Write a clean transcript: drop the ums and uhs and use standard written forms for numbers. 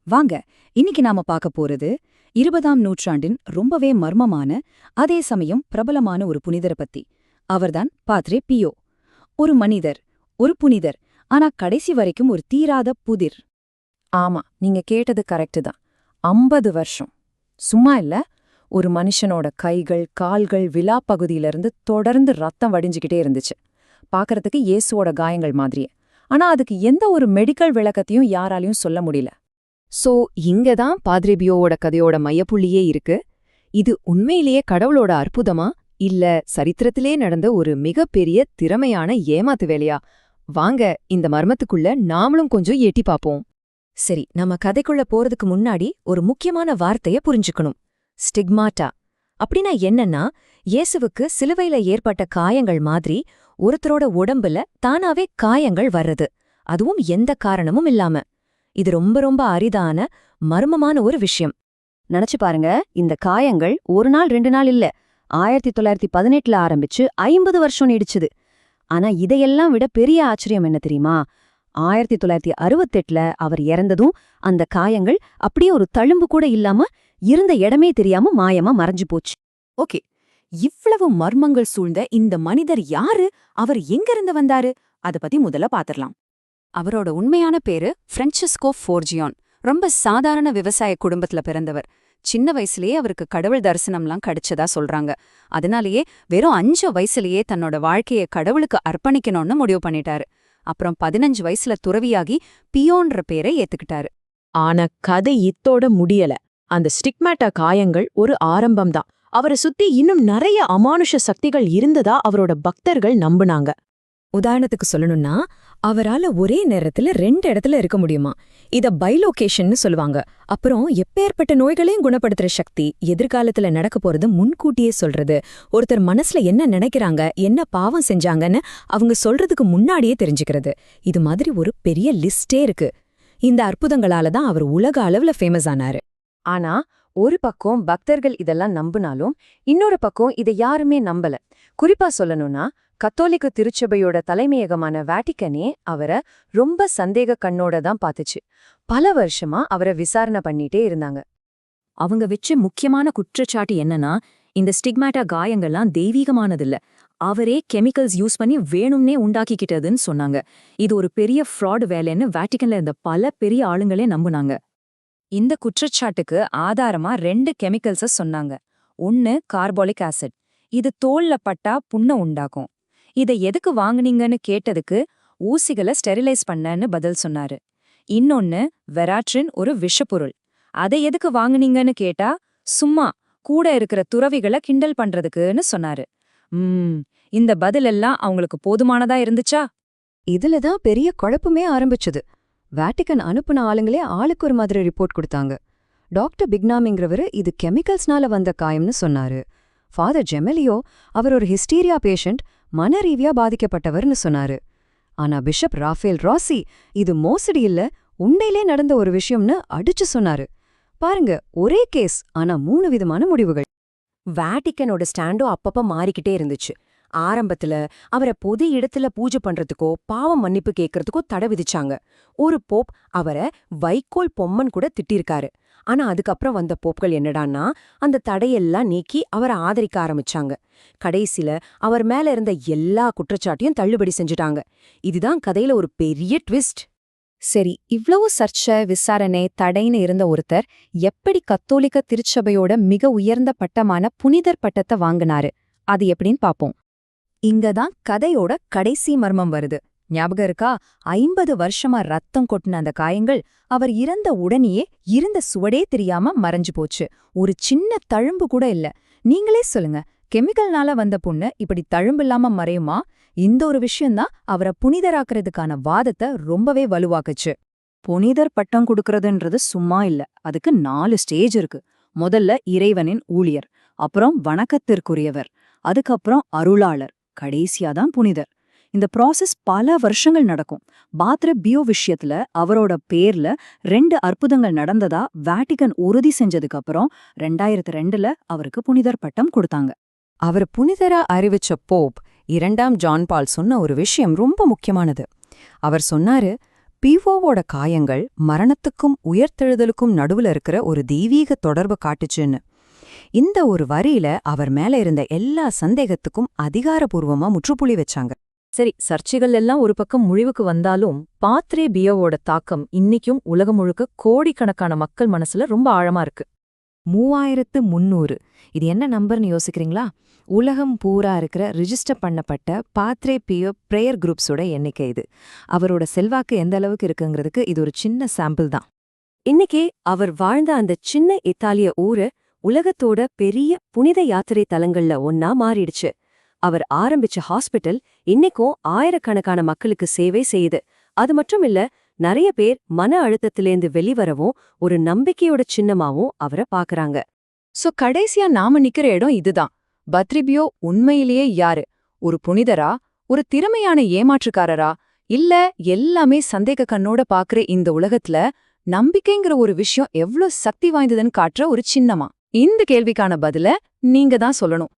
வாங்க, இன்னைக்கு நாம பார்க்க போறது 20ஆம் நூற்றாண்டின் ரொம்பவே மர்மமான, அதே சமயம் பிரபலமான ஒரு புனிதரை பத்தி. அவர்தான் பாத்ரே பியோ. ஒரு மனிதர், ஒரு புனிதர், ஆனா கடைசி வரைக்கும் ஒரு தீராத புதிர். ஆமா, நீங்க கேட்டது கரெக்டு தான். 50 வருஷம். சும்மா இல்ல, ஒரு மனுஷனோட கைகள், கால்கள், விலா பகுதியிலிருந்து தொடர்ந்து ரத்தம் வடிஞ்சுக்கிட்டே இருந்துச்சு. பார்க்கறதுக்கு இயேசுவோட காயங்கள் மாதிரியே. ஆனா அதுக்கு எந்த ஒரு மெடிக்கல் விளக்கத்தையும் யாராலையும் சொல்ல முடியல. சோ இங்க தான் பாத்ரே பியோவோட கதையோட மையப்புள்ளியே இருக்கு. இது உண்மையிலேயே கடவுளோட அற்புதமா, இல்ல சரித்திரத்திலே நடந்த ஒரு மிகப்பெரிய திறமையான ஏமாத்து வேலையா? வாங்க, இந்த மர்மத்துக்குள்ள நாமளும் கொஞ்சம் எட்டி பாப்போம். சரி, நம்ம கதைக்குள்ள போறதுக்கு முன்னாடி ஒரு முக்கியமான வார்த்தைய புரிஞ்சுக்கணும். ஸ்டிக்மாட்டா அப்படின்னா என்னன்னா, இயேசுவுக்கு சிலுவையில ஏற்பட்ட காயங்கள் மாதிரி ஒருத்தரோட உடம்புல தானாவே காயங்கள் வர்றது, அதுவும் எந்த காரணமும் இல்லாம. இது ரொம்ப ரொம்ப அரிதான, மர்மமான ஒரு விஷயம். நினைச்சு பாருங்க, இந்த காயங்கள் ஒரு நாள் 2 நாள் இல்ல, 1918ல ஆரம்பிச்சு 50 வருஷம் நீடிச்சுது. ஆனா இதையெல்லாம் விட பெரிய ஆச்சரியம் என்ன தெரியுமா? 1968ல அவர் இறந்ததும் அந்த காயங்கள் அப்படியே ஒரு தழும்பு கூட இல்லாம, இருந்த இடமே தெரியாம மாயமா மறைஞ்சு போச்சு. ஓகே, இவ்வளவு மர்மங்கள் சூழ்ந்த இந்த மனிதர் யாரு? அவர் எங்கிருந்து வந்தாரு? அத பத்தி முதல்ல பாத்திரலாம். அவரோட உண்மையான பேரு ஃப்ரான்சிஸ்கோ ஃபோர்ஜியான். ரொம்ப சாதாரண விவசாய குடும்பத்துல பிறந்தவர். சின்ன வயசுலயே அவருக்கு கடவுள் தரிசனம்லாம் கிடைச்சதா சொல்றாங்க. அதனாலேயே வெறும் 5 வயசுலயே தன்னோட வாழ்க்கைய கடவுளுக்கு அர்ப்பணிக்கணும்னு முடிவு பண்ணிட்டாரு. அப்புறம் 15 வயசுல துறவியாகி பியோன்ற பேரை ஏத்துக்கிட்டாரு. ஆனா கதை இத்தோட முடியல. அந்த ஸ்டிக்மேட்டா காயங்கள் ஒரு ஆரம்பம்தான். அவரை சுத்தி இன்னும் நிறைய அமானுஷ சக்திகள் இருந்ததா அவரோட பக்தர்கள் நம்புனாங்க. உதாரணத்துக்கு சொல்லணும்னா, அவரால ஒரே நேரத்துல 2 இடத்துல இருக்க முடியுமா? இத பைலோகேஷன்னு சொல்லுவாங்க. அப்புறம் எப்பேற்பட்ட நோய்களையும் குணப்படுத்துற சக்தி, எதிர்காலத்துல நடக்க போறது முன்கூட்டியே சொல்றது, ஒருத்தர் மனசுல என்ன நினைக்கிறாங்க, என்ன பாவம் செஞ்சாங்கன்னு அவங்க சொல்றதுக்கு முன்னாடியே தெரிஞ்சுக்கிறது, இது மாதிரி ஒரு பெரிய லிஸ்டே இருக்கு. இந்த அற்புதங்களால தான் அவர் உலக அளவுல ஃபேமஸ் ஆனாரு. ஆனா ஒரு பக்கம் பக்தர்கள் இதெல்லாம் நம்புனாலும், இன்னொரு பக்கம் இதை யாருமே நம்பல. குறிப்பா சொல்லணும்னா, கத்தோலிக்க திருச்சபையோட தலைமையகமான வேட்டிக்கனே அவரை ரொம்ப சந்தேக கண்ணோட தான் பாத்துச்சு. பல வருஷமா அவரை விசாரணை பண்ணிட்டே இருந்தாங்க. அவங்க வச்ச முக்கியமான குற்றச்சாட்டு என்னன்னா, இந்த ஸ்டிக்மேட்டா காயங்கள்லாம் தெய்வீகமானதில்ல, அவரே கெமிக்கல்ஸ் யூஸ் பண்ணி வேணும்னே உண்டாக்கிக்கிட்டதுன்னு சொன்னாங்க. இது ஒரு பெரிய ஃப்ராட் வேலைன்னு வேட்டிக்கன்ல இருந்த பல பெரிய ஆளுங்களே நம்புனாங்க. இந்த குற்றச்சாட்டுக்கு ஆதாரமா 2 கெமிக்கல்ஸ சொன்னாங்க. ஒன்னு கார்பாலிக் ஆசிட். இது தோல்ல பட்டா புண்ணை உண்டாக்கும். இதை எதுக்கு வாங்குனீங்கன்னு கேட்டதுக்கு ஊசிகளை ஸ்டெரிலைஸ் பண்ணன்னு பதில் சொன்னாரு. இன்னொன்னு வெராட்ரின், ஒரு விஷப்பொருள். அதை எதுக்கு வாங்குனீங்கன்னு கேட்டா சும்மா கூட இருக்கிற துறவிகளை கிண்டல் பண்றதுக்குன்னு சொன்னாரு. இந்த பதிலெல்லாம் அவங்களுக்கு போதுமானதா இருந்துச்சா? இதுலதான் பெரிய குழப்பமே ஆரம்பிச்சது. வேட்டிக்கன் அனுப்புன ஆளுங்களே ஆளுக்கு ஒரு மாதிரி ரிப்போர்ட் கொடுத்தாங்க. டாக்டர் பிக்னாமிங்கிறவரு இது கெமிக்கல்ஸ்னால வந்த காயம்னு சொன்னாரு. ஃபாதர் ஜெமெலியோ அவர் ஒரு ஹிஸ்டீரியா பேஷண்ட், மனரீதியா பாதிக்கப்பட்டவர்னு சொன்னாரு. ஆனா பிஷப் ராஃபேல் ராசி இது மோசடி இல்ல, உண்மையிலே நடந்த ஒரு விஷயம்னு அடிச்சு சொன்னாரு. பாருங்க, ஒரே கேஸ், ஆனா 3 விதமான முடிவுகள். வேட்டிக்கனோட ஸ்டாண்டும் அப்பப்ப மாறிக்கிட்டே இருந்துச்சு. ஆரம்பத்துல அவரை பொது இடத்துல பூஜை பண்றதுக்கோ பாவம் மன்னிப்பு கேட்கறதுக்கோ தடை விதிச்சாங்க. ஒரு போப் அவரை வைக்கோல் பொம்மன் கூட திட்டிருக்காரு. ஆனா அதுக்கப்புறம் வந்த போப்கள் என்னடான்னா அந்த தடையெல்லாம் நீக்கி அவரை ஆதரிக்க ஆரம்பிச்சாங்க. கடைசில அவர் மேல இருந்த எல்லா குற்றச்சாட்டையும் தள்ளுபடி செஞ்சுட்டாங்க. இதுதான் கதையில ஒரு பெரிய ட்விஸ்ட். சரி, இவ்வளவு சர்ச்சை, விசாரணை, தடைன்னு இருந்த ஒருத்தர் எப்படி கத்தோலிக்க திருச்சபையோட மிக உயர்ந்த பட்டமான புனிதர் பட்டத்தை வாங்கினாரு? அது எப்படின்னு பாப்போம். இங்கதான் கதையோட கடைசி மர்மம் வருது. ஞாபகம் இருக்கா? 50 வருஷமா ரத்தம் கொட்டின அந்த காயங்கள் அவர் இறந்த உடனேயே இருந்த சுவடே தெரியாம மறைஞ்சு போச்சு. ஒரு சின்ன தழும்பு கூட இல்ல. நீங்களே சொல்லுங்க, கெமிக்கல்னால வந்த புண்ணு இப்படி தழும்பில்லாம மறையுமா? இந்த ஒரு விஷயம்தான் அவரை புனிதராக்குறதுக்கான வாதத்தை ரொம்பவே வலுவாக்குச்சு. புனிதர் பட்டம் கொடுக்கறதுன்றது சும்மா இல்ல, அதுக்கு 4 ஸ்டேஜ் இருக்கு. முதல்ல இறைவனின் ஊழியர், அப்புறம் வணக்கத்திற்குரியவர், அதுக்கப்புறம் அருளாளர், கடைசியாதான் புனிதர். இந்த ப்ராசஸ் பல வருஷங்கள் நடக்கும். பாத்ரே பியோ விஷயத்துல அவரோட பேர்ல 2 அற்புதங்கள் நடந்ததா வேட்டிக்கன் உறுதி செஞ்சதுக்கு அப்புறம் 2002ல அவருக்கு புனிதர் பட்டம் கொடுத்தாங்க. அவர் புனிதரா அறிவிச்ச போப் 2ஆம் ஜான் பால் சொன்ன ஒரு விஷயம் ரொம்ப முக்கியமானது. அவர் சொன்னாரு, பிஓவோட காயங்கள் மரணத்துக்கும் உயிர்த்தெழுதலுக்கும் நடுவுல இருக்கிற ஒரு தெய்வீக தொடர்பு காட்டுச்சுன்னு. இந்த ஒரு வரியில அவர் மேல இருந்த எல்லா சந்தேகத்துக்கும் அதிகாரப்பூர்வமா முற்றுப்புள்ளி வச்சாங்க. சரி, சர்ச்சைகள் எல்லாம் ஒரு பக்கம் முடிவுக்கு வந்தாலும் பாத்ரே பியோவோட தாக்கம் இன்னிக்கும் உலகம் முழுக்க கோடிக்கணக்கான மக்கள் மனசுல ரொம்ப ஆழமா இருக்கு. 3300 இது என்ன நம்பர்னு யோசிக்கிறீங்களா? உலகம் பூரா இருக்கிற ரிஜிஸ்டர் பண்ணப்பட்ட பாத்ரே பியோ பிரேயர் குரூப்ஸோட எண்ணிக்கை இது. அவரோட செல்வாக்கு எந்த அளவுக்கு இருக்குங்கிறதுக்கு இது ஒரு சின்ன சாம்பிள் தான். இன்னைக்கே அவர் வாழ்ந்த அந்த சின்ன இத்தாலிய ஊரு உலகத்தோட பெரிய புனித யாத்திரை தலங்கள்ல ஒன்னா மாறிடுச்சு. அவர் ஆரம்பிச்ச ஹாஸ்பிட்டல் இன்னைக்கும் ஆயிரக்கணக்கான மக்களுக்கு சேவை செய்யுது. அது மட்டும் இல்ல, நிறைய பேர் மன அழுத்தத்திலேந்து வெளிவரவும் ஒரு நம்பிக்கையோட சின்னமாவும் அவரை பாக்குறாங்க. சோ கடைசியா நாம நிக்கிற இடம் இதுதான். பத்ரிபியோ உண்மையிலேயே யாரு? ஒரு புனிதரா? ஒரு திறமையான ஏமாற்றுக்காரரா? இல்ல எல்லாமே சந்தேக கண்ணோட பாக்குற இந்த உலகத்துல நம்பிக்கைங்கிற ஒரு விஷயம் எவ்ளோ சக்தி வாய்ந்ததுன்னு காட்டுற ஒரு சின்னமா? இந்த கேள்விக்கான பதில நீங்க தான் சொல்லணும்.